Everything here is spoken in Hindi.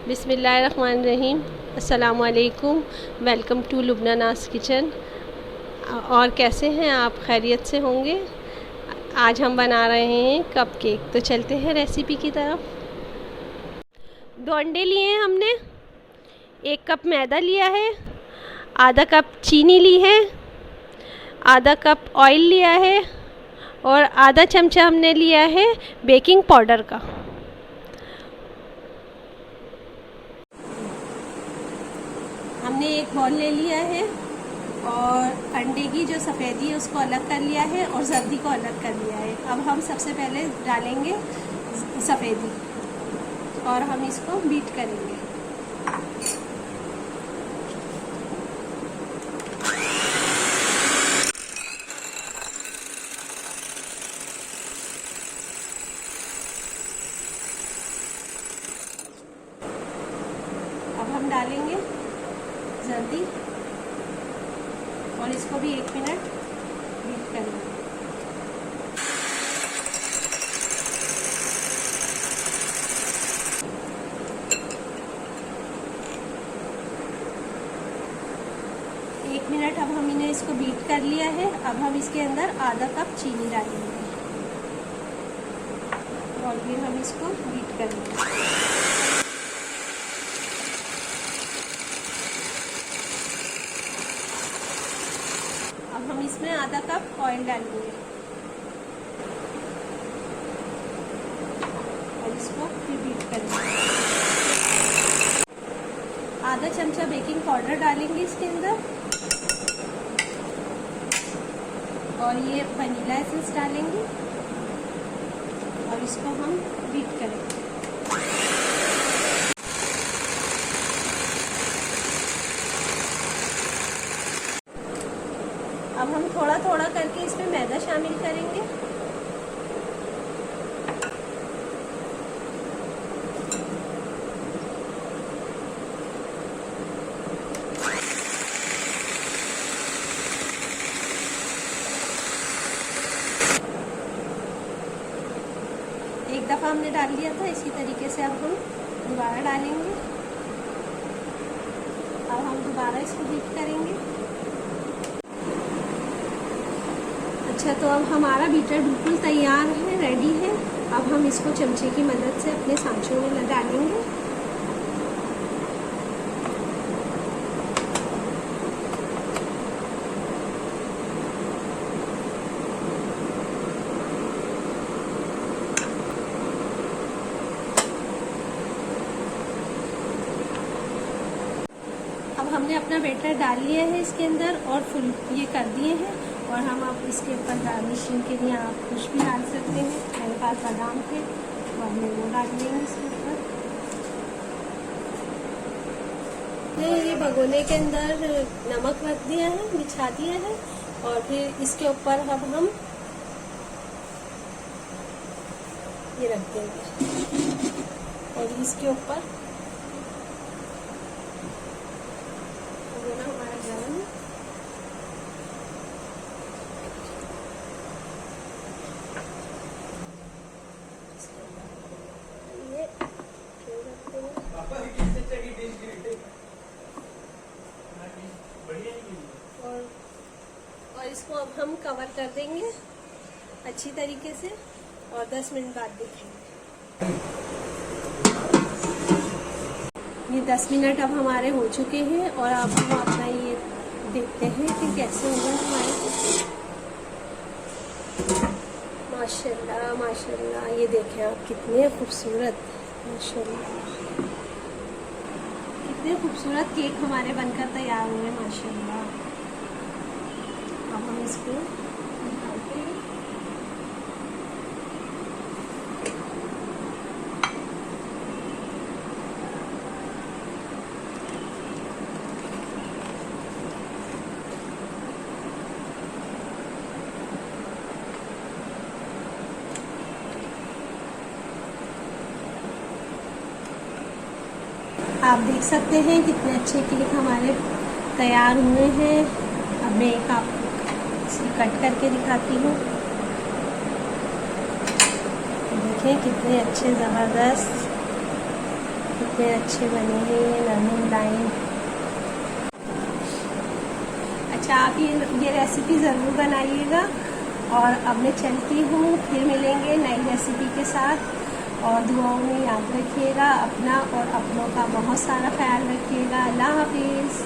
बिस्मिल्लाहिर्रहमानिर्रहीम। अस्सलामु अलैकुम। वेलकम टू लुबना नाज किचन। और कैसे हैं आप? खैरियत से होंगे। आज हम बना रहे हैं कप केक। तो चलते हैं रेसिपी की तरफ। 2 अंडे लिए हैं हमने, 1 कप मैदा लिया है, आधा कप चीनी ली है, आधा कप ऑयल लिया है और आधा चमचा हमने लिया है बेकिंग पाउडर का। हमने एक बॉल ले लिया है और अंडे की जो सफ़ेदी है उसको अलग कर लिया है और जर्दी को अलग कर लिया है। अब हम सबसे पहले डालेंगे सफ़ेदी और हम इसको बीट करेंगे। अब हम डालेंगे जर्दी और इसको भी 1 मिनट बीट करेंगे। एक मिनट अब हमने इसको बीट कर लिया है। अब हम इसके अंदर आधा कप चीनी डालेंगे और फिर हम इसको बीट करेंगे। अब हम इसमें आधा कप ऑयल डालेंगे और इसको फिर बीट करेंगे। आधा चमचा बेकिंग पाउडर डालेंगे इसके अंदर और ये वनीला एसेंस डालेंगे और इसको हम बीट करेंगे। अब हम थोड़ा थोड़ा करके इसमें मैदा शामिल करेंगे। एक दफ़ा हमने डाल दिया था, इसी तरीके से अब हम दोबारा डालेंगे। अब हम दोबारा इसको बीट करेंगे। अच्छा, तो अब हमारा बीटर बिल्कुल तैयार है, रेडी है। अब हम इसको चमचे की मदद से अपने सांचों में डालेंगे। अब हमने अपना बैटर डाल लिया है इसके अंदर और फुल ये कर दिए हैं और हम अब इसके ऊपर गार्निशिंग के लिए आप कुछ भी डाल सकते हैं। मेरे पास बादाम थे तो हमने वो डाल देंगे इसके ऊपर। ये भगोने के अंदर नमक रख दिया है, बिछा दिया है और फिर इसके ऊपर अब हम ये रख देंगे और इसके ऊपर हमारा गरम और इसको अब हम कवर कर देंगे अच्छी तरीके से और 10 मिनट बाद देखेंगे। ये 10 मिनट अब हमारे हो चुके हैं और अब हम अपना ये देखते हैं कि कैसे होगा हमारे। माशाल्लाह माशाल्लाह, ये देखें आप कितने खूबसूरत, माशाल्लाह कितने खूबसूरत केक हमारे बनकर तैयार हुए माशाल्लाह। अब हम इसको निकालते हैं। आप देख सकते हैं कितने अच्छे केक हमारे तैयार हुए हैं। अब मैं एक आपको कट करके दिखाती हूँ। देखें कितने अच्छे ज़बरदस्त कितने अच्छे बने हैं ये नरम मुलायम। अच्छा, आप ये रेसिपी ज़रूर बनाइएगा। और अब मैं चलती हूँ, फिर मिलेंगे नई रेसिपी के साथ। और दुआओं में याद रखिएगा अपना और अपनों का बहुत सारा ख्याल रखिएगा। अल्लाह हाफिज़।